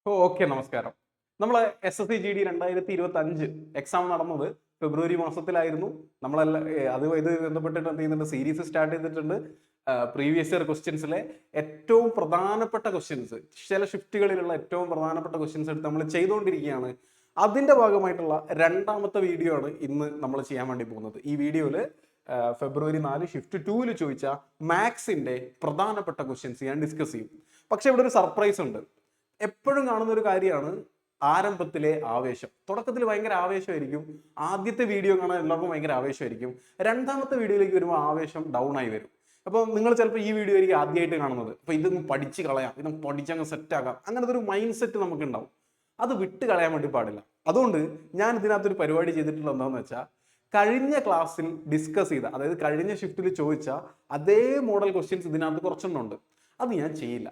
Okay, നമസ്കാരം. നമ്മൾ SSC GD 2025 exam നടന്നത് ഫെബ്രുവരി മാസത്തിലായിരുന്നു. നമ്മളെല്ലാം ഇത് ബന്ധപ്പെട്ടിട്ട് എന്ത് ചെയ്യുന്നുണ്ട്, സീരീസ് സ്റ്റാർട്ട് ചെയ്തിട്ടുണ്ട്. പ്രീവിയസ് ഇയർ ക്വസ്റ്റ്യൻസിലെ ഏറ്റവും പ്രധാനപ്പെട്ട ക്വസ്റ്റ്യൻസ്, ചില ഷിഫ്റ്റുകളിലുള്ള ഏറ്റവും പ്രധാനപ്പെട്ട ക്വസ്റ്റ്യൻസ് എടുത്ത് നമ്മൾ ചെയ്തുകൊണ്ടിരിക്കുകയാണ്. അതിന്റെ ഭാഗമായിട്ടുള്ള രണ്ടാമത്തെ വീഡിയോ ആണ് ഇന്ന് നമ്മൾ ചെയ്യാൻ വേണ്ടി പോകുന്നത്. ഈ വീഡിയോയിൽ ഫെബ്രുവരി 4 ഷിഫ്റ്റ് 2 ചോദിച്ച മാത്സിന്റെ പ്രധാനപ്പെട്ട ക്വസ്റ്റ്യൻസ് ഞാൻ ഡിസ്കസ് ചെയ്യും. പക്ഷെ ഇവിടെ ഒരു സർപ്രൈസ് ഉണ്ട്. എപ്പോഴും കാണുന്ന ഒരു കാര്യമാണ് ആരംഭത്തിലെ ആവേശം. തുടക്കത്തിൽ ഭയങ്കര ആവേശമായിരിക്കും, ആദ്യത്തെ വീഡിയോ കാണാൻ എല്ലാവർക്കും ഭയങ്കര ആവേശമായിരിക്കും. രണ്ടാമത്തെ വീഡിയോയിലേക്ക് വരുമ്പോൾ ആവേശം ഡൗൺ ആയി വരും. അപ്പോൾ നിങ്ങൾ ചിലപ്പോൾ ഈ വീഡിയോ ആയിരിക്കും ആദ്യമായിട്ട് കാണുന്നത്. അപ്പോൾ ഇതൊന്നും പഠിച്ച് കളയാം, ഇതൊന്നും പഠിച്ചങ്ങ് സെറ്റാക്കാം, അങ്ങനത്തെ ഒരു മൈൻഡ് സെറ്റ് നമുക്ക് ഉണ്ടാവും. അത് വിട്ട് കളയാൻ വേണ്ടി പാടില്ല. അതുകൊണ്ട് ഞാൻ ഇതിനകത്തൊരു പരിപാടി ചെയ്തിട്ടുള്ളത് എന്താണെന്ന് വെച്ചാൽ, കഴിഞ്ഞ ക്ലാസ്സിൽ ഡിസ്കസ് ചെയ്ത, അതായത് കഴിഞ്ഞ ഷിഫ്റ്റിൽ ചോദിച്ച അതേ മോഡൽ ക്വസ്റ്റ്യൻസ് ഇതിനകത്ത് കുറച്ചെണ്ണം ഉണ്ട്. അത് ഞാൻ ചെയ്യില്ല,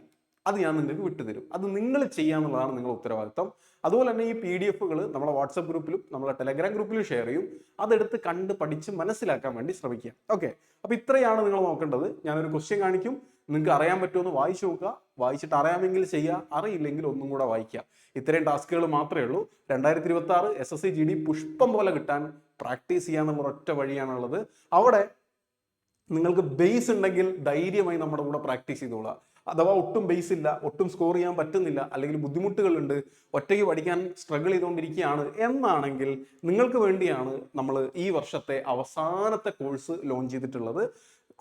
അത് ഞാൻ നിങ്ങൾക്ക് വിട്ടുതരും. അത് നിങ്ങൾ ചെയ്യാന്നുള്ളതാണ് നിങ്ങളുടെ ഉത്തരവാദിത്തം. അതുപോലെ തന്നെ ഈ PDF-കൾ നമ്മളെ വാട്സപ്പ് ഗ്രൂപ്പിലും നമ്മളെ ടെലഗ്രാം ഗ്രൂപ്പിലും ഷെയർ ചെയ്യും. അതെടുത്ത് കണ്ട് പഠിച്ച് മനസ്സിലാക്കാൻ വേണ്ടി ശ്രമിക്കുക. ഓക്കെ, അപ്പൊ ഇത്രയാണ് നിങ്ങൾ നോക്കേണ്ടത്. ഞാനൊരു ക്വസ്റ്റ്യൻ കാണിക്കും, നിങ്ങൾക്ക് അറിയാൻ പറ്റുമെന്ന് വായിച്ചു നോക്കുക. വായിച്ചിട്ട് അറിയാമെങ്കിൽ ചെയ്യുക, അറിയില്ലെങ്കിൽ ഒന്നും കൂടെ വായിക്കുക. ഇത്രയും ടാസ്കുകൾ മാത്രമേ ഉള്ളൂ. 2026 SSC GD പുഷ്പം പോലെ കിട്ടാൻ പ്രാക്ടീസ് ചെയ്യാന്നുള്ള ഒറ്റ വഴിയാണുള്ളത്. അവിടെ നിങ്ങൾക്ക് ബേസ് ഉണ്ടെങ്കിൽ ധൈര്യമായി നമ്മുടെ കൂടെ പ്രാക്ടീസ് ചെയ്തോളാം. അഥവാ ഒട്ടും ബേസ് ഇല്ല, ഒട്ടും സ്കോർ ചെയ്യാൻ പറ്റുന്നില്ല, അല്ലെങ്കിൽ ബുദ്ധിമുട്ടുകളുണ്ട്, ഒറ്റയ്ക്ക് പഠിക്കാൻ സ്ട്രഗിൾ ചെയ്തുകൊണ്ടിരിക്കുകയാണ് എന്നാണെങ്കിൽ നിങ്ങൾക്ക് വേണ്ടിയാണ് നമ്മൾ ഈ വർഷത്തെ അവസാനത്തെ കോഴ്സ് ലോഞ്ച് ചെയ്തിട്ടുള്ളത്.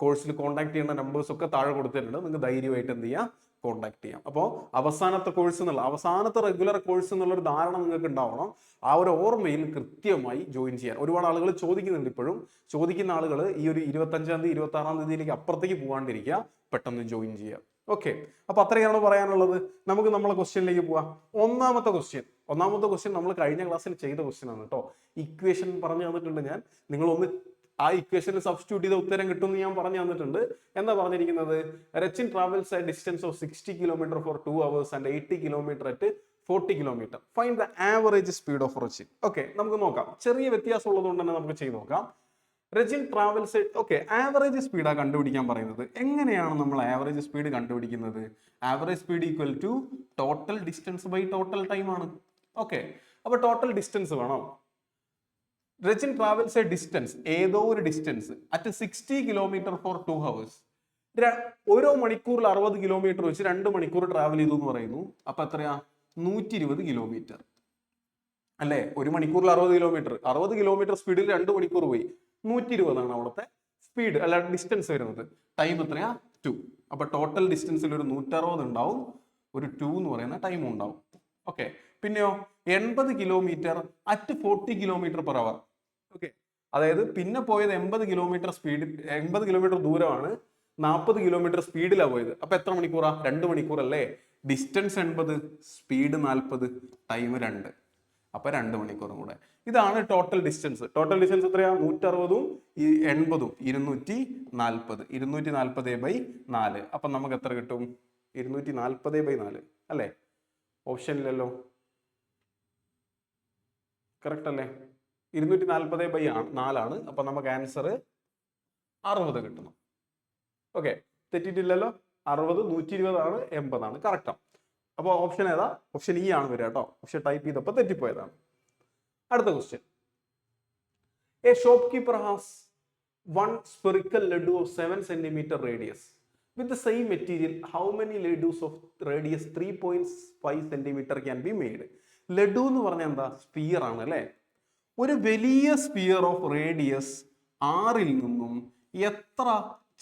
കോഴ്സിൽ കോൺടാക്ട് ചെയ്യേണ്ട നമ്പേഴ്സ് ഒക്കെ താഴെ കൊടുത്തിട്ടുണ്ട്. നിങ്ങൾക്ക് ധൈര്യമായിട്ട് എന്ത് ചെയ്യാം, കോൺടാക്ട് ചെയ്യാം. അപ്പോൾ അവസാനത്തെ കോഴ്സ് എന്നുള്ള, അവസാനത്തെ റെഗുലർ കോഴ്സ് എന്നുള്ളൊരു ധാരണ നിങ്ങൾക്ക് ഉണ്ടാവണം. ആ ഒരു ഓർമ്മയിൽ കൃത്യമായി ജോയിൻ ചെയ്യാൻ. ഒരുപാട് ആളുകൾ ചോദിക്കുന്നുണ്ട്. ഇപ്പോഴും ചോദിക്കുന്ന ആളുകൾ ഈ ഒരു 25-ാം തീയതി 26-ാം തീയതിയിലേക്ക് അപ്പുറത്തേക്ക് പോകാണ്ടിരിക്കുക, പെട്ടെന്ന് ജോയിൻ ചെയ്യുക. ഓക്കെ, അപ്പൊ അത്രയാണ് പറയാനുള്ളത്. നമുക്ക് നമ്മളെ ക്വസ്റ്റ്യനിലേക്ക് പോവാം. ഒന്നാമത്തെ ക്വസ്റ്റ്യൻ നമ്മൾ കഴിഞ്ഞ ക്ലാസ്സിൽ ചെയ്ത ക്വസ്റ്റ്യൻ ആണ് കേട്ടോ. ഇക്വേഷൻ പറഞ്ഞു തന്നിട്ടുണ്ട് ഞാൻ. നിങ്ങളൊന്ന് ആ ഇക്വേഷനിൽ സബ്സ്റ്റിറ്റ്യൂട്ട് ചെയ്ത ഉത്തരം കിട്ടുമെന്ന് ഞാൻ പറഞ്ഞു തന്നിട്ടുണ്ട്. എന്താ പറഞ്ഞിരിക്കുന്നത്? Rachin travels a distance of 60 kilometre four 2 hours and 80 kilometre at 40 kilometre. Find the average speed of Rachin. Okay, നമുക്ക് നോക്കാം. ചെറിയ വ്യത്യാസം ഉള്ളതുകൊണ്ട് തന്നെ നമുക്ക് ചെയ്ത് നോക്കാം. രച്ചിൻ ട്രാവൽസ്, ഓക്കെ, ആവറേജ് സ്പീഡാണ് കണ്ടുപിടിക്കാൻ പറയുന്നത്. എങ്ങനെയാണ് നമ്മൾ ആവറേജ് സ്പീഡ് കണ്ടുപിടിക്കുന്നത്? Average speed equal to total distance by total time ആണ്. ഓക്കെ, അപ്പൊ ടോട്ടൽ ഡിസ്റ്റൻസ് വേണം. രച്ചിൻ ട്രാവൽസ് എ ഡിസ്റ്റൻസ്, ഏതോ ഒരു distance at 60 kilometre four 2 hours. ഓരോ മണിക്കൂറിൽ 60 കിലോമീറ്റർ വെച്ച് 2 മണിക്കൂർ ട്രാവൽ ചെയ്തു എന്ന് പറയുന്നു. അപ്പൊ എത്രയാ? 120 കിലോമീറ്റർ അല്ലേ? ഒരു മണിക്കൂറിൽ 60 കിലോമീറ്റർ സ്പീഡിൽ 2 മണിക്കൂർ പോയി. 120 അവിടുത്തെ സ്പീഡ്, അല്ല ഡിസ്റ്റൻസ് വരുന്നത്. ടൈം എത്രയാ? 2. അപ്പൊ ടോട്ടൽ ഡിസ്റ്റൻസിൽ ഒരു 160 ഉണ്ടാവും, ഒരു 2 എന്ന് പറയുന്ന ടൈമും ഉണ്ടാവും. ഓക്കെ, പിന്നെയോ 80 kilometre at 40 kilometre per hour. Okay, അതായത് പിന്നെ പോയത് 80 കിലോമീറ്റർ സ്പീഡ്, 80 കിലോമീറ്റർ ദൂരമാണ്, 40 കിലോമീറ്റർ സ്പീഡിലാണ് പോയത്. അപ്പൊ എത്ര മണിക്കൂറാ? 2 മണിക്കൂർ അല്ലേ? Distance 80, speed 40, time 2. അപ്പൊ 2 മണിക്കൂറും കൂടെ. ഇതാണ് ടോട്ടൽ ഡിസ്റ്റൻസ്. ടോട്ടൽ ഡിസ്റ്റൻസ് എത്രയാ? 160ഉം 80ഉം 240. 240/4. അപ്പൊ നമുക്ക് എത്ര കിട്ടും? 240/4 അല്ലേ? ഓപ്ഷനിലല്ലോ, കറക്റ്റ് അല്ലേ? 240/4 ആണ്. അപ്പൊ നമുക്ക് ആൻസർ 60 കിട്ടുന്നു. ഓക്കെ, തെറ്റിട്ടില്ലല്ലോ. 60, 120 ആണ്, 80 ആണ്. കറക്റ്റാ. അപ്പോൾ ഓപ്ഷൻ ഏതാ? ഓപ്ഷൻ ഇ ആണ് വരിക കേട്ടോ. പക്ഷെ ടൈപ്പ് ചെയ്തപ്പോൾ തെറ്റിപ്പോയതാണ്. അടുത്ത question. A shop keeper has 1 spherical laddu of 7 centimeter radius. With the same material, how many laddus of radius 3.5 centimeter can be made? Laddu എന്ന് പറഞ്ഞാൽ എന്താ? സ്പിയർ ആണ് അല്ലേ? ഒരു വലിയ സ്പിയർ ഓഫ് റേഡിയസ് 6-ൽ നിന്നും എത്ര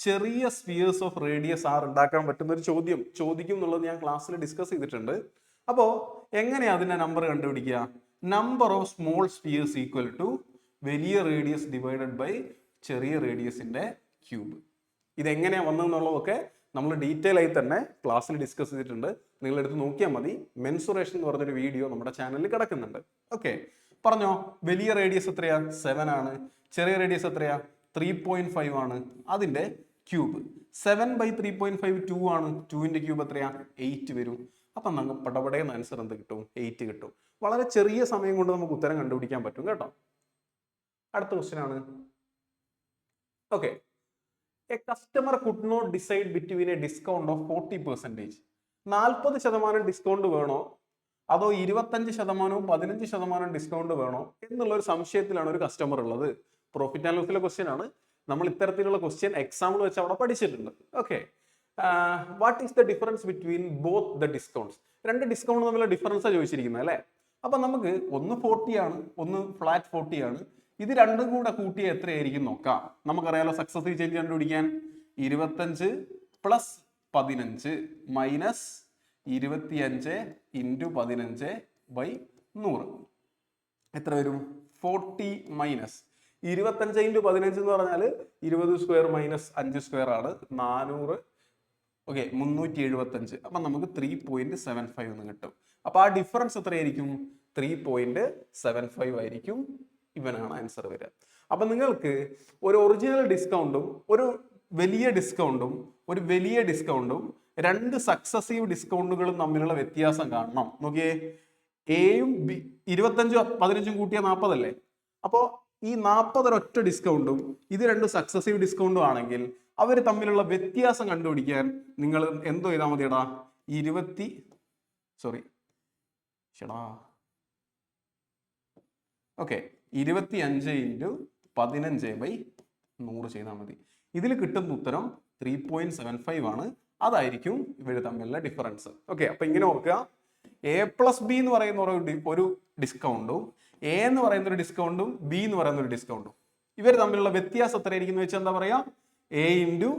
ചെറിയ സ്പിയേഴ്സ് ഓഫ് റേഡിയസ് 6 ഉണ്ടാക്കാൻ പറ്റുന്ന ഒരു ചോദ്യം ചോദിക്കും എന്നുള്ളത് ഞാൻ ക്ലാസ്സിൽ ഡിസ്കസ് ചെയ്തിട്ടുണ്ട്. അപ്പോൾ എങ്ങനെയാ അതിന്റെ നമ്പർ കണ്ടുപിടിക്കുക? Number of small spheres equal to വലിയ റേഡിയസ് ഡിവൈഡഡ് ബൈ ചെറിയ റേഡിയസിന്റെ ക്യൂബ്. ഇതെങ്ങനെയാ വന്നതെന്നുള്ളതൊക്കെ നമ്മൾ ഡീറ്റെയിൽ ആയി തന്നെ ക്ലാസ്സിൽ ഡിസ്കസ് ചെയ്തിട്ടുണ്ട്. നിങ്ങൾ എടുത്ത് നോക്കിയാൽ മതി. മെൻസുറേഷൻ എന്ന് പറഞ്ഞൊരു വീഡിയോ നമ്മുടെ ചാനലിൽ കിടക്കുന്നുണ്ട്. ഓക്കെ, പറഞ്ഞോ. വലിയ റേഡിയസ് എത്രയാ? 7 ആണ്. ചെറിയ റേഡിയസ് എത്രയാ? 3.5 ആണ്. അതിന്റെ ക്യൂബ് 7/3.5 2 ആണ്. 2ന്റെ ക്യൂബ് എത്രയാ? 8 വരും. അപ്പൊ നമുക്ക് പടപടയെന്ന് ആൻസർ എന്ത് കിട്ടും? 8 കിട്ടും. വളരെ ചെറിയ സമയം കൊണ്ട് നമുക്ക് ഉത്തരം കണ്ടുപിടിക്കാൻ പറ്റും കേട്ടോ. അടുത്ത ക്വസ്റ്റ്യൻ ആണ്. Okay, a customer could not decide between a discount of 40%. 40% discount വേണോ അതോ 25%, 15% ഡിസ്കൗണ്ട് വേണോ എന്നുള്ള ഒരു സംശയത്തിലാണ് ഒരു കസ്റ്റമർ ഉള്ളത്. പ്രോഫിറ്റ് ആൻഡ് ലോസിലെ ക്വസ്റ്റ്യൻ ആണ്. നമ്മൾ ഇത്തരത്തിലുള്ള ക്വസ്റ്റ്യൻ എക്സാമ്പിൾ വെച്ച് അവിടെ പഠിച്ചിട്ടുണ്ട്. Okay, what is the difference between both the discounts? രണ്ട് ഡിസ്കൗണ്ട് തമ്മിലുള്ള ഡിഫറൻസാണ് ചോദിച്ചിരിക്കുന്നത് അല്ലേ. അപ്പൊ നമുക്ക് ഒന്ന് 40 ആണ്, ഒന്ന് ഫ്ലാറ്റ് 40 ആണ്. ഇത് രണ്ടും കൂടെ കൂട്ടിയ എത്രയായിരിക്കും നോക്കാം. നമുക്കറിയാലോ സക്സസീവ് ചേഞ്ച് കണ്ടുപിടിക്കാൻ 25 പ്ലസ് 15 മൈനസ് 25 ഇൻറ്റു 15 ബൈ 100 എത്ര വരും? 40 മൈനസ് 25 ഇൻറ്റു 15 എന്ന് പറഞ്ഞാൽ 20 സ്ക്വയർ മൈനസ് 5 സ്ക്വയർ ആണ് 400. ഓക്കെ, 375. അപ്പം നമുക്ക് 3.75 എന്ന് കിട്ടും. അപ്പൊ ആ ഡിഫറൻസ് എത്രയായിരിക്കും? 3.75 ആയിരിക്കും. ഇവനാണ് ആൻസർ വരിക. അപ്പൊ നിങ്ങൾക്ക് ഒരു ഒറിജിനൽ ഡിസ്കൗണ്ടും ഒരു വലിയ ഡിസ്കൗണ്ടും രണ്ട് സക്സസീവ് ഡിസ്കൗണ്ടുകളും തമ്മിലുള്ള വ്യത്യാസം കാണണം. നോക്കിയേ, എയും 25 15 കൂട്ടിയ 40 അല്ലേ. അപ്പോ ഈ 40 ഒരൊറ്റ ഡിസ്കൗണ്ടും ഇത് രണ്ട് സക്സസീവ് ഡിസ്കൗണ്ടും ആണെങ്കിൽ അവർ തമ്മിലുള്ള വ്യത്യാസം കണ്ടുപിടിക്കാൻ നിങ്ങൾ എന്തോ ചെയ്താൽ മതിയടാ, 25 ഇൻറ്റു 15/100 ചെയ്താൽ മതി. ഇതിൽ കിട്ടുന്ന ഉത്തരം 3.75 ആണ്. അതായിരിക്കും ഇവർ തമ്മിലുള്ള ഡിഫറൻസ്. ഓക്കെ, അപ്പൊ ഇങ്ങനെ ഓർക്കുക, A+B എന്ന് പറയുന്ന ഒരു ഡിസ്കൗണ്ടും എ എന്ന് പറയുന്ന ഒരു ഡിസ്കൗണ്ടും ബി എന്ന് പറയുന്ന ഒരു ഡിസ്കൗണ്ടും ഇവർ തമ്മിലുള്ള വ്യത്യാസം എത്രയായിരിക്കും എന്ന് വെച്ചാൽ എന്താ പറയാ, A ഇൻറ്റു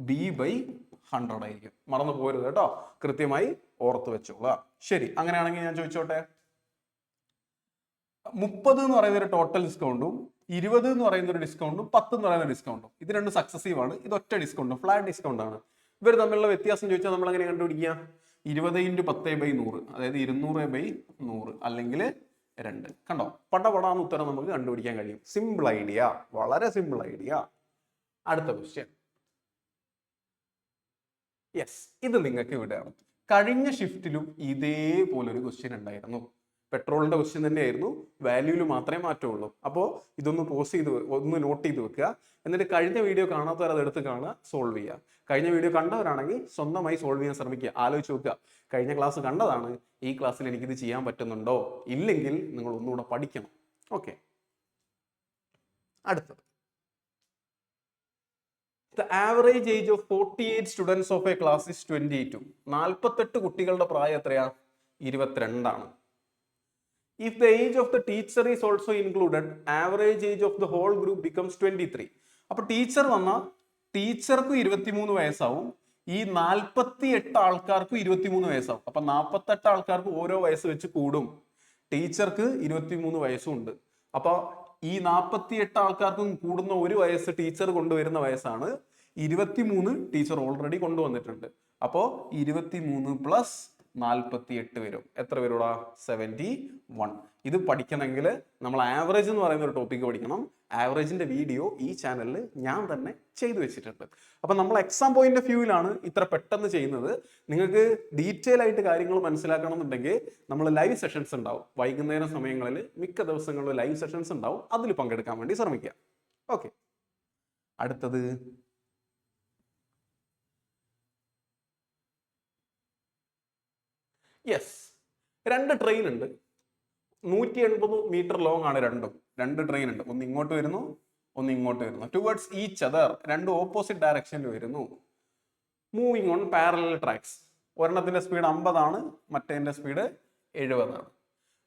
B/100 ആയിരിക്കും. മറന്നു പോരുത് കേട്ടോ, കൃത്യമായി ഓർത്ത് വെച്ചോളാം. ശരി, അങ്ങനെയാണെങ്കിൽ ഞാൻ ചോദിച്ചോട്ടെ, 30 എന്ന് പറയുന്ന ഒരു ടോട്ടൽ ഡിസ്കൗണ്ടും 20 എന്ന് പറയുന്ന ഒരു ഡിസ്കൗണ്ടും 10 എന്ന് പറയുന്ന ഡിസ്കൗണ്ടും ഇത് രണ്ടും സക്സസീവ് ആണ്. ഇത് ഒറ്റ ഡിസ്കൗണ്ട്, ഫ്ലാറ്റ് ഡിസ്കൗണ്ട് ആണ്. ഇവർ തമ്മിലുള്ള വ്യത്യാസം ചോദിച്ചാൽ നമ്മൾ എങ്ങനെ കണ്ടുപിടിക്കുക? 20 ഇൻറ്റു 10/100 അതായത് 200/100 അല്ലെങ്കിൽ 2. കണ്ടോ, പടപടാന്ന് ഉത്തരം നമുക്ക് കണ്ടുപിടിക്കാൻ കഴിയും. സിമ്പിൾ ഐഡിയ, വളരെ സിമ്പിൾ ഐഡിയ. അടുത്ത ക്വസ്റ്റ്യൻ. യെസ്, ഇത് നിങ്ങൾക്ക് ഇവിടെയാണ്. കഴിഞ്ഞ ഷിഫ്റ്റിലും ഇതേപോലെ ഒരു ക്വസ്റ്റ്യൻ ഉണ്ടായിരുന്നു. പെട്രോളിന്റെ ക്വസ്റ്റ്യൻ തന്നെയായിരുന്നു, വാല്യൂവിൽ മാത്രമേ മാറ്റമുള്ളൂ. അപ്പോൾ ഇതൊന്ന് പോസ് ചെയ്ത് ഒന്ന് നോട്ട് ചെയ്ത് വെക്കുക. എന്നിട്ട് കഴിഞ്ഞ വീഡിയോ കാണാത്തവർ അത് എടുത്ത് കാണുക, സോൾവ് ചെയ്യുക. കഴിഞ്ഞ വീഡിയോ കണ്ടവരാണെങ്കിൽ സ്വന്തമായി സോൾവ് ചെയ്യാൻ ശ്രമിക്കുക. ആലോചിച്ച് നോക്കുക, കഴിഞ്ഞ ക്ലാസ് കണ്ടതാണ്, ഈ ക്ലാസ്സിൽ എനിക്കിത് ചെയ്യാൻ പറ്റുന്നുണ്ടോ? ഇല്ലെങ്കിൽ നിങ്ങൾ ഒന്നുകൂടെ പഠിക്കണം. ഓക്കെ, അടുത്തത്. The average age of 48 students of a class is 22. 48 കുട്ടികളുടെ പ്രായം എത്രയാ? 22 ആണ്. If the age of the teacher is also included, average age of the whole group becomes 23. അപ്പൊ ടീച്ചർ വന്ന ടീച്ചർക്ക് 23 വയസ്സാവും, ഈ 48 ആൾക്കാർക്ക് 23 വയസ്സാവും. അപ്പൊ 48 ആൾക്കാർക്ക് ഓരോ വയസ്സ് വെച്ച് കൂടും. ടീച്ചർക്ക് 23 വയസ്സും ഉണ്ട്. അപ്പൊ ഈ 48 ആൾക്കാർക്കും കൂടുന്ന ഒരു വയസ്സ് ടീച്ചർ കൊണ്ടുവരുന്ന വയസ്സാണ്. 23 ടീച്ചർ ഓൾറെഡി കൊണ്ടുവന്നിട്ടുണ്ട്. അപ്പോ 23 പ്ലസ് 48 വരും. എത്ര വരൂടാ? 71. ഇത് പഠിക്കണമെങ്കിൽ നമ്മൾ ആവറേജ് എന്ന് പറയുന്ന ഒരു ടോപ്പിക് പഠിക്കണം. ആവറേജിന്റെ വീഡിയോ ഈ ചാനലിൽ ഞാൻ തന്നെ ചെയ്തു വെച്ചിട്ടുണ്ട്. അപ്പൊ നമ്മൾ എക്സാം പോയിന്റ് ഓഫ് വ്യൂവിലാണ് ഇത്ര പെട്ടെന്ന് ചെയ്യുന്നത്. നിങ്ങൾക്ക് ഡീറ്റെയിൽ ആയിട്ട് കാര്യങ്ങൾ മനസ്സിലാക്കണം എന്നുണ്ടെങ്കിൽ നമ്മൾ ലൈവ് സെഷൻസ് ഉണ്ടാവും. വൈകുന്നേരം സമയങ്ങളിൽ മിക്ക ദിവസങ്ങളിൽ ലൈവ് സെഷൻസ് ഉണ്ടാവും. അതിൽ പങ്കെടുക്കാൻ വേണ്ടി ശ്രമിക്കുക. ഓക്കെ, അടുത്തത്. യെസ്, രണ്ട് ട്രെയിൻ ഉണ്ട്. 180 മീറ്റർ ലോങ് ആണ് രണ്ടും. രണ്ട് ട്രെയിൻ ഉണ്ട്, ഒന്ന് ഇങ്ങോട്ട് വരുന്നു, ഒന്ന് ഇങ്ങോട്ട് വരുന്നു. ടുവേർഡ്സ് ഈച്ച് അതർ, രണ്ട് ഓപ്പോസിറ്റ് ഡയറക്ഷനിൽ വരുന്നു. Moving on parallel tracks. ഒരെണ്ണത്തിന്റെ സ്പീഡ് 50 ആണ്, മറ്റേതിന്റെ സ്പീഡ് 70 ആണ്.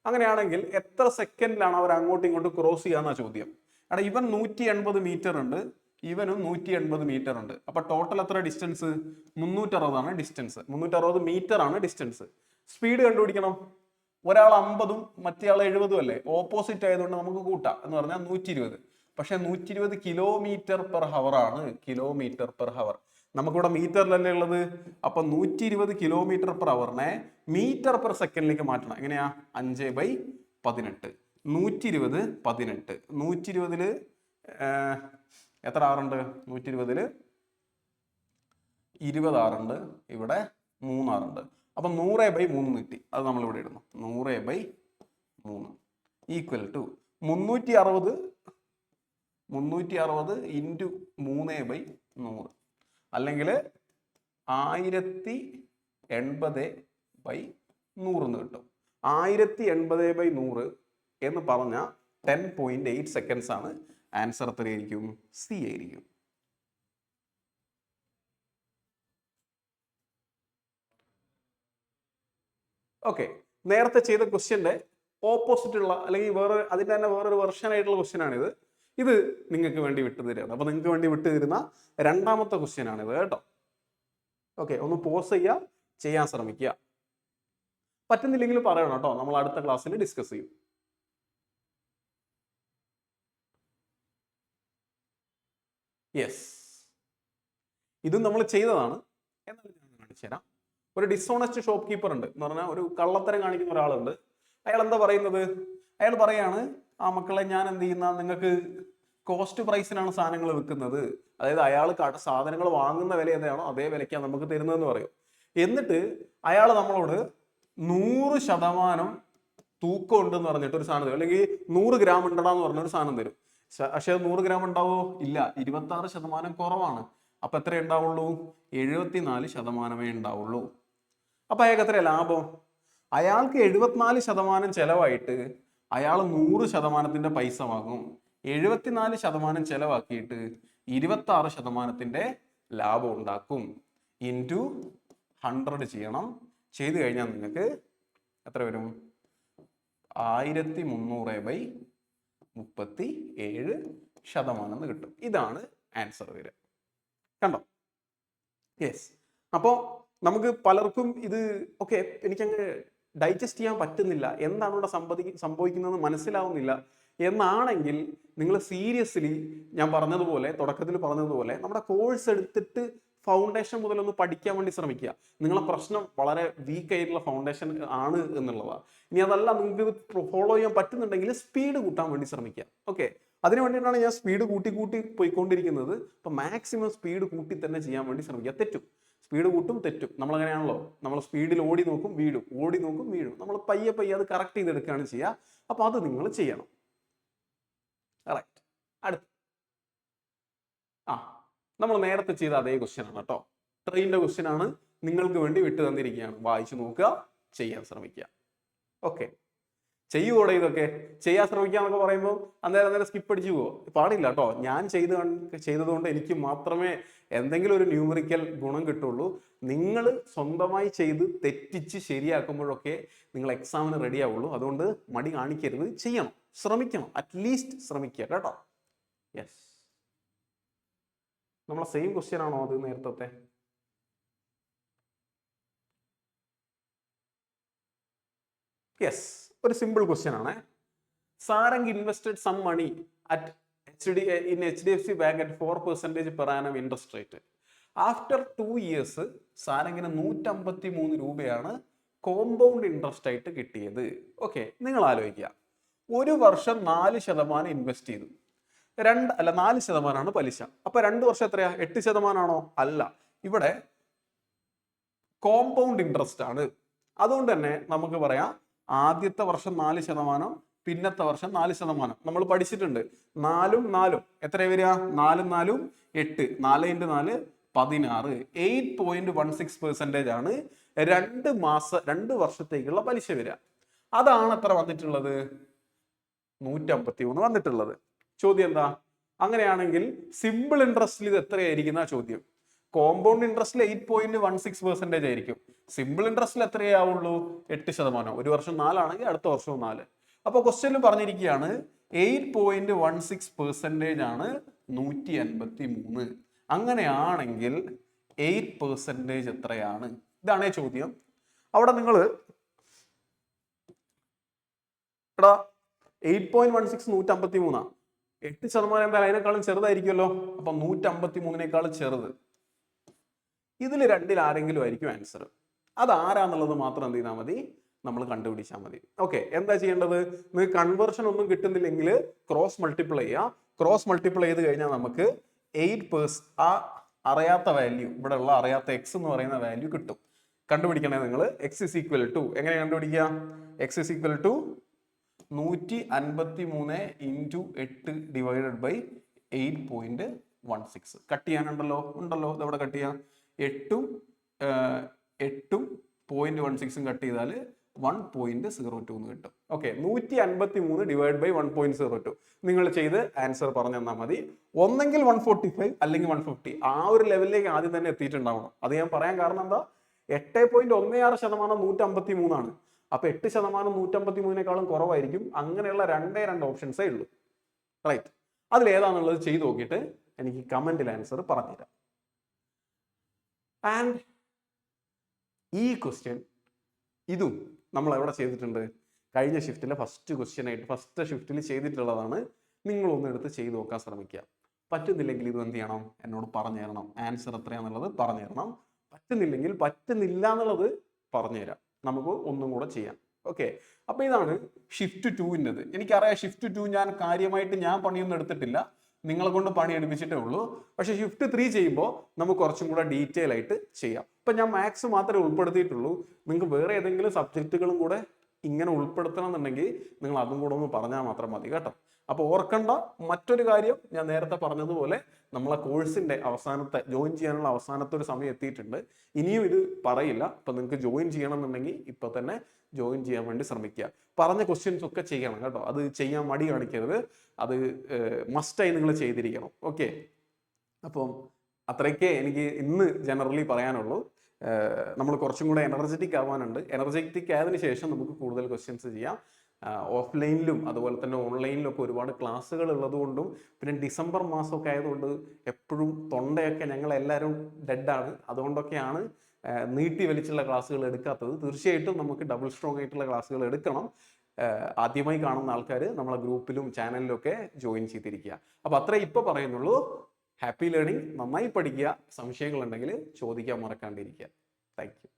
അങ്ങനെയാണെങ്കിൽ എത്ര സെക്കൻഡിലാണ് അവർ അങ്ങോട്ടും ഇങ്ങോട്ടും ക്രോസ് ചെയ്യാന്ന ചോദ്യം. അവിടെ ഇവൻ 180 മീറ്റർ ഉണ്ട്, ഇവനും 180 മീറ്റർ ഉണ്ട്. അപ്പൊ ടോട്ടൽ എത്ര ഡിസ്റ്റൻസ്? 360 ആണ് ഡിസ്റ്റൻസ്. 360 മീറ്റർ ആണ് ഡിസ്റ്റൻസ്. സ്പീഡ് കണ്ടുപിടിക്കണം. ഒരാൾ 50ഉം മറ്റേയാൾ 70ഉം അല്ലേ, ഓപ്പോസിറ്റ് ആയതുകൊണ്ട് നമുക്ക് കൂട്ടാം. എന്ന് പറഞ്ഞാൽ 120. പക്ഷെ 120 കിലോമീറ്റർ പെർ ഹവർ ആണ്. കിലോമീറ്റർ പെർ ഹവർ, നമുക്കിവിടെ മീറ്ററിലല്ലേ ഉള്ളത്. അപ്പൊ 120 കിലോമീറ്റർ പെർ ഹവറിനെ മീറ്റർ പെർ സെക്കൻഡിലേക്ക് മാറ്റണം. എങ്ങനെയാ? 5/18. 120 18. 120 എത്ര ആറുണ്ട്? 120 20 ആറുണ്ട്, ഇവിടെ 3 ആറുണ്ട്. അപ്പൊ 100/3 കിട്ടി. അത് നമ്മൾ ഇവിടെ ഇടുന്നു. 100/3 ഈക്വൽ ടു 360 ഇൻറ്റു 3/100 അല്ലെങ്കിൽ 1080/100 എന്ന് കിട്ടും. 1080/100 എന്ന് പറഞ്ഞ 10.8 സെക്കൻഡ്സ് ആണ്. ആൻസർ എത്രയായിരിക്കും? സി ആയിരിക്കും. ഓക്കെ, നേരത്തെ ചെയ്ത ക്വസ്റ്റ്യന്റെ ഓപ്പോസിറ്റ് ഉള്ള അല്ലെങ്കിൽ വേറെ അതിന്റെ തന്നെ വേറൊരു വെർഷൻ ആയിട്ടുള്ള ക്വസ്റ്റ്യൻ ആണിത്. ഇത് നിങ്ങൾക്ക് വേണ്ടി വിട്ടുതരുന്നത്. അപ്പൊ നിങ്ങൾക്ക് വേണ്ടി വിട്ടുതരുന്ന രണ്ടാമത്തെ ക്വസ്റ്റ്യൻ ആണിത് കേട്ടോ. ഓക്കെ, ഒന്ന് പോസ് ചെയ്യാൻ ശ്രമിക്കുക. പറ്റുന്നില്ലെങ്കിൽ പറയണം കേട്ടോ, നമ്മൾ അടുത്ത ക്ലാസ്സിൽ ഡിസ്കസ് ചെയ്യും. യെസ്, ഇതും നമ്മൾ ചെയ്തതാണ്. എന്നാൽ ഞാൻ കാണിച്ചു തരാം. ഒരു ഡിസോണസ്റ്റ് ഷോപ്പ് കീപ്പർ ഉണ്ട് എന്ന് പറഞ്ഞാൽ ഒരു കള്ളത്തരം കാണിക്കുന്ന ഒരാളുണ്ട്. അയാൾ എന്താ പറയുന്നത്? അയാൾ പറയാണ്, ആ മക്കളെ, ഞാൻ എന്ത് ചെയ്യുന്ന, നിങ്ങൾക്ക് കോസ്റ്റ് പ്രൈസിനാണ് സാധനങ്ങൾ വിൽക്കുന്നത്. അതായത് അയാൾ സാധനങ്ങൾ വാങ്ങുന്ന വില ഏതാണോ അതേ വിലയ്ക്കാണ് നമുക്ക് തരുന്നതെന്ന് പറയും. എന്നിട്ട് അയാൾ നമ്മളോട് 100% തൂക്കം ഉണ്ടെന്ന് പറഞ്ഞിട്ട് ഒരു സാധനം തരും, അല്ലെങ്കിൽ 100 ഗ്രാം ഉണ്ടടാന്ന് പറഞ്ഞൊരു സാധനം തരും. പക്ഷെ 100 ഗ്രാം ഉണ്ടാവോ? ഇല്ല, 26% കുറവാണ്. അപ്പൊ എത്ര ഉണ്ടാവുള്ളൂ? 74% ഉണ്ടാവുള്ളൂ. അപ്പൊ അയാൾക്ക് എത്ര ലാഭം? അയാൾക്ക് 74% ചെലവായിട്ട് അയാൾ 100%ന്റെ പൈസ വാങ്ങും. 74% ചെലവാക്കിയിട്ട് 26%ന്റെ ലാഭം ഉണ്ടാക്കും. ഇൻറ്റു 100 ചെയ്യണം. ചെയ്തു കഴിഞ്ഞാൽ നിങ്ങൾക്ക് എത്ര വരും? 1337% കിട്ടും. ഇതാണ് ആൻസർ വരിക. കണ്ടോ? യെസ്. അപ്പോൾ നമുക്ക് പലർക്കും ഇത് ഓക്കെ എനിക്കങ്ങ് ഡൈജസ്റ്റ് ചെയ്യാൻ പറ്റുന്നില്ല, എന്താണ് ഇവിടെ സംഭവിക്കുന്നത് മനസ്സിലാവുന്നില്ല എന്നാണെങ്കിൽ നിങ്ങൾ സീരിയസ്ലി ഞാൻ പറഞ്ഞതുപോലെ, തുടക്കത്തിൽ പറഞ്ഞതുപോലെ, നമ്മുടെ കോഴ്സ് എടുത്തിട്ട് ഫൗണ്ടേഷൻ മുതലൊന്ന് പഠിക്കാൻ വേണ്ടി ശ്രമിക്കുക. നിങ്ങളെ പ്രശ്നം വളരെ വീക്ക് ആയിട്ടുള്ള ഫൗണ്ടേഷൻ ആണ് എന്നുള്ളതാണ്. ഇനി അതല്ല, നിങ്ങൾക്ക് ഇത് ഫോളോ ചെയ്യാൻ പറ്റുന്നുണ്ടെങ്കിൽ സ്പീഡ് കൂട്ടാൻ വേണ്ടി ശ്രമിക്കുക. ഓക്കെ, അതിനു വേണ്ടിയിട്ടാണ് ഞാൻ സ്പീഡ് കൂട്ടി പോയിക്കൊണ്ടിരിക്കുന്നത്. അപ്പൊ മാക്സിമം സ്പീഡ് കൂട്ടി തന്നെ ചെയ്യാൻ വേണ്ടി ശ്രമിക്കുക. തെറ്റും, സ്പീഡ് കൂട്ടും തെറ്റും. നമ്മളങ്ങനെയാണല്ലോ, നമ്മൾ സ്പീഡിൽ ഓടി നോക്കും വീഴും, ഓടി നോക്കും വീഴും. നമ്മൾ പയ്യെ അത് കറക്റ്റ് ചെയ്തെടുക്കുകയാണ് ചെയ്യുക. അപ്പൊ അത് നിങ്ങൾ ചെയ്യണം. റൈറ്റ്. അടുത്ത നമ്മൾ നേരത്തെ ചെയ്ത അതേ ക്വസ്റ്റ്യൻ ആണ് കേട്ടോ. ട്രെയിനിന്റെ ക്വസ്റ്റ്യൻ ആണ്, നിങ്ങൾക്ക് വേണ്ടി വിട്ടു തന്നിരിക്കുകയാണ്. വായിച്ചു നോക്കുക, ചെയ്യാൻ ശ്രമിക്കുക. ഓക്കെ, ചെയ്യുവോടെ ഇതൊക്കെ ചെയ്യാൻ ശ്രമിക്കുക എന്നൊക്കെ പറയുമ്പോൾ അന്നേരം സ്കിപ്പ് അടിച്ചു പോവോ? പാടില്ല കേട്ടോ. ഞാൻ ചെയ്തതുകൊണ്ട് എനിക്ക് മാത്രമേ എന്തെങ്കിലും ഒരു ന്യൂമറിക്കൽ ഗുണം കിട്ടുള്ളൂ. നിങ്ങൾ സ്വന്തമായി ചെയ്ത് തെറ്റിച്ച് ശരിയാക്കുമ്പോഴൊക്കെ നിങ്ങൾ എക്സാമിന് റെഡി ആവുള്ളൂ. അതുകൊണ്ട് മടി കാണിക്കരുത്, ചെയ്യണം, ശ്രമിക്കണം, അറ്റ്ലീസ്റ്റ് ശ്രമിക്കുക കേട്ടോ. യെസ്, നമ്മളെ സെയിം ക്വസ്റ്റ്യൻ ആണോ അത് നേരത്തെ? യെസ്, ഒരു സിമ്പിൾ ക്വസ്റ്റ്യൻ ആണ്. Sarang invested some money at HDFC Bank at 4% per annum interest rate. After 2 years സാരംഗിന് 153 രൂപയാണ് കോമ്പൗണ്ട് ഇൻട്രസ്റ്റ് ആയിട്ട് കിട്ടിയത്. ഓക്കെ, നിങ്ങൾ ആലോചിക്കുക, ഒരു വർഷം 4% ഇൻവെസ്റ്റ് ചെയ്തു. 4% പലിശ. അപ്പൊ 2 വർഷം എത്രയാ? 8% ആണോ? അല്ല, ഇവിടെ കോമ്പൗണ്ട് ഇൻട്രസ്റ്റ് ആണ്. അതുകൊണ്ട് തന്നെ നമുക്ക് പറയാം, ആദ്യത്തെ വർഷം 4%, പിന്നത്തെ വർഷം 4%. നമ്മൾ പഠിച്ചിട്ടുണ്ട് 4 ഉം 4 എത്ര വരിക? 4 ഉം 4 ഉം 8, 4 × 4 16. 8.16% ആണ് 2 വർഷത്തേക്കുള്ള പലിശ വരിക. അതാണ് എത്ര വന്നിട്ടുള്ളത്? 153 വന്നിട്ടുള്ളത്. ചോദ്യം എന്താ? അങ്ങനെയാണെങ്കിൽ സിമ്പിൾ ഇൻട്രസ്റ്റിൽ ഇത് എത്രയായിരിക്കുന്ന ചോദ്യം? കോമ്പൗണ്ട് ഇൻട്രസ്റ്റിൽ 8.16% ആയിരിക്കും. സിമ്പിൾ ഇൻട്രസ്റ്റിൽ എത്രയാവുള്ളൂ? 8%. ഒരു വർഷം 4 ആണെങ്കിൽ അടുത്ത വർഷവും 4. അപ്പൊ ക്വസ്റ്റ്യനിൽ പറഞ്ഞിരിക്കുകയാണ് 8.16% ആണ് 153. അങ്ങനെയാണെങ്കിൽ 8% എത്രയാണ്? ഇതാണേ ചോദ്യം. അവിടെ നിങ്ങൾ 8.16 153. 8% എന്തായാലും അതിനേക്കാളും ചെറുതായിരിക്കുമല്ലോ. അപ്പൊ 153 ചെറുത്. ഇതിൽ രണ്ടിൽ ആരെങ്കിലും ആയിരിക്കും ആൻസർ. അത് ആരാന്നുള്ളത് മാത്രം എന്ത് ചെയ്താൽ മതി? നമ്മൾ കണ്ടുപിടിച്ചാൽ മതി. ഓക്കെ, എന്താ ചെയ്യേണ്ടത്? നിങ്ങൾക്ക് കൺവേർഷൻ ഒന്നും കിട്ടുന്നില്ലെങ്കിൽ ക്രോസ് മൾട്ടിപ്ലൈ ചെയ്യുക. ക്രോസ് മൾട്ടിപ്ലൈ ചെയ്ത് കഴിഞ്ഞാൽ നമുക്ക് 8% ആ അറിയാത്ത വാല്യൂ, ഇവിടെ ഉള്ള അറിയാത്ത എക്സ് എന്ന് പറയുന്ന വാല്യൂ കിട്ടും. കണ്ടുപിടിക്കണേ നിങ്ങൾ. എക്സ് ഇസ് ഈക്വൽ ടു എങ്ങനെ കണ്ടുപിടിക്കുക? X is equal to 153 × 8 divided by 8.16. Cut ചെയ്യാനുണ്ടല്ലോ, ഇതവിടെ കട്ട് ചെയ്യാം. 8 ഉം 0.16 കട്ട് ചെയ്താൽ 1.02 എന്ന് കിട്ടും. ഓക്കെ, 153 ഡിവൈഡ് ബൈ 1.02 നിങ്ങൾ ചെയ്ത് ആൻസർ പറഞ്ഞു തന്നാൽ മതി. ഒന്നെങ്കിൽ 145 അല്ലെങ്കിൽ 150 ആ ഒരു ലെവലിലേക്ക് ആദ്യം തന്നെ എത്തിയിട്ടുണ്ടാവണം. അത് ഞാൻ പറയാൻ കാരണം എന്താ, 8.16% 153 അപ്പൊ 8% 153 കുറവായിരിക്കും. അങ്ങനെയുള്ള രണ്ട് ഓപ്ഷൻസേ ഉള്ളൂ. റൈറ്റ്, അതിലേതാണെന്നുള്ളത് ചെയ്ത് നോക്കിയിട്ട് എനിക്ക് കമന്റിൽ ആൻസർ പറഞ്ഞുതരാം. ആൻഡ് ഈ ക്വസ്റ്റ്യൻ ഇതും നമ്മൾ എവിടെ ചെയ്തിട്ടുണ്ട്, കഴിഞ്ഞ ഷിഫ്റ്റിലെ ഫസ്റ്റ് ഷിഫ്റ്റിൽ ചെയ്തിട്ടുള്ളതാണ്. നിങ്ങളൊന്ന് എടുത്ത് ചെയ്ത് നോക്കാൻ ശ്രമിക്കുക. പറ്റുന്നില്ലെങ്കിൽ ഇത് എന്ത് ചെയ്യണം, എന്നോട് പറഞ്ഞു തരണം. ആൻസർ എത്രയാണെന്നുള്ളത് പറഞ്ഞു തരണം. പറ്റുന്നില്ലെങ്കിൽ പറ്റുന്നില്ല എന്നുള്ളത് പറഞ്ഞു തരാം, നമുക്ക് ഒന്നും കൂടെ ചെയ്യാം. ഓക്കെ, അപ്പൊ ഇതാണ് ഷിഫ്റ്റ് 2-ൻ്റെത്. എനിക്കറിയാം ഷിഫ്റ്റ് 2 ഞാൻ കാര്യമായിട്ട് പണിയൊന്നും എടുത്തിട്ടില്ല, നിങ്ങളെ കൊണ്ട് പണി എടുപ്പിച്ചിട്ടേ ഉള്ളൂ. പക്ഷെ ഷിഫ്റ്റ് 3 ചെയ്യുമ്പോൾ നമുക്ക് കുറച്ചും കൂടെ ഡീറ്റെയിൽ ആയിട്ട് ചെയ്യാം. ഇപ്പൊ ഞാൻ മാത്സ് മാത്രമേ ഉൾപ്പെടുത്തിയിട്ടുള്ളൂ. നിങ്ങൾക്ക് വേറെ ഏതെങ്കിലും സബ്ജക്റ്റുകളും കൂടെ ഇങ്ങനെ ഉൾപ്പെടുത്തണം എന്നുണ്ടെങ്കിൽ നിങ്ങൾ അതും കൂടെ ഒന്ന് പറഞ്ഞാൽ മാത്രം മതി കേട്ടോ. അപ്പൊ ഓർക്കേണ്ട മറ്റൊരു കാര്യം, ഞാൻ നേരത്തെ പറഞ്ഞതുപോലെ നമ്മളെ കോഴ്സിന്റെ ജോയിൻ ചെയ്യാനുള്ള അവസാനത്തെ ഒരു സമയം എത്തിയിട്ടുണ്ട്. ഇനിയും ഇത് പറയില്ല. അപ്പൊ നിങ്ങൾക്ക് ജോയിൻ ചെയ്യണം എന്നുണ്ടെങ്കിൽ ഇപ്പൊ തന്നെ ജോയിൻ ചെയ്യാൻ വേണ്ടി ശ്രമിക്കുക. പറഞ്ഞ ക്വസ്റ്റ്യൻസ് ഒക്കെ ചെയ്യണം കേട്ടോ. അത് ചെയ്യാൻ മടി കാണിക്കരുത്. അത് മസ്റ്റായി നിങ്ങൾ ചെയ്തിരിക്കണം. ഓക്കെ, അപ്പം അത്രയ്ക്കേ എനിക്ക് ഇന്ന് ജനറലി പറയാനുള്ളൂ. നമ്മൾ കുറച്ചും കൂടെ എനർജറ്റിക് ആവാനുണ്ട്. എനർജറ്റിക് ആയതിനു ശേഷം നമുക്ക് കൂടുതൽ ക്വസ്റ്റ്യൻസ് ചെയ്യാം. ഓഫ്ലൈനിലും അതുപോലെ തന്നെ ഓൺലൈനിലും ഒക്കെ ഒരുപാട് ക്ലാസ്സുകൾ ഉള്ളതുകൊണ്ടും പിന്നെ ഡിസംബർ മാസമൊക്കെ ആയതുകൊണ്ട് എപ്പോഴും തൊണ്ടയൊക്കെ ഞങ്ങളെല്ലാവരും ഡെഡാണ്. അതുകൊണ്ടൊക്കെയാണ് നീട്ടി വലിച്ചുള്ള ക്ലാസ്സുകൾ എടുക്കാത്തത്. തീർച്ചയായിട്ടും നമുക്ക് ഡബിൾ സ്ട്രോങ് ആയിട്ടുള്ള ക്ലാസ്സുകൾ എടുക്കണം. ആദ്യമായി കാണുന്ന ആൾക്കാർ നമ്മളെ ഗ്രൂപ്പിലും ചാനലിലും ഒക്കെ ജോയിൻ ചെയ്തിരിക്കുക. അപ്പോൾ അത്രേ ഇപ്പോൾ പറയുന്നുള്ളൂ. ഹാപ്പി ലേണിംഗ്, നന്നായി പഠിക്കുക. സംശയങ്ങളുണ്ടെങ്കിൽ ചോദിക്കാൻ മറക്കാണ്ടിരിക്കുക. Thank you.